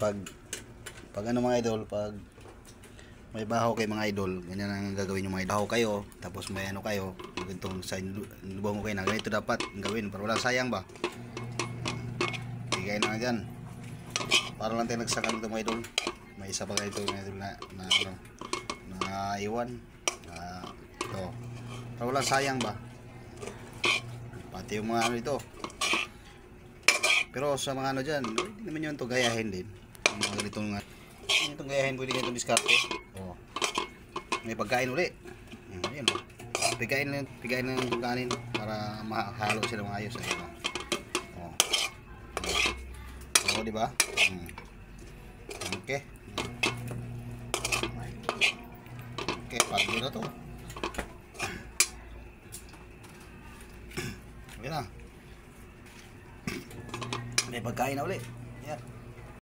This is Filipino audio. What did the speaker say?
pag ano mga idol, pag may bahaw kay mga idol, ganyan ang gagawin yung mga idol. Bahaw kayo, tapos may ano kayo, ganitong sa lubong mo kayo na ganito dapat gawin para wala sayang ba. Bigay na dyan. Para lang tayo nagsakang ito mga idol. May isa pa kayo ito mga idol na iwan. Ito. Para wala sayang ba. Pati yung mga ano ito. Pero sa mga ano dyan, hindi naman yun ito gayahin din. Yung mga ganitong itong gayahin, pwede ganitong diskarte. Oh. May pagkain uli. Ayan o. Pigain na yung kanin para mahalo sila maayos. Ayan o. Oh. Oh, diba? Okay. Okay, pagod na to. Ayan na. May pagkain na uli. Ayan.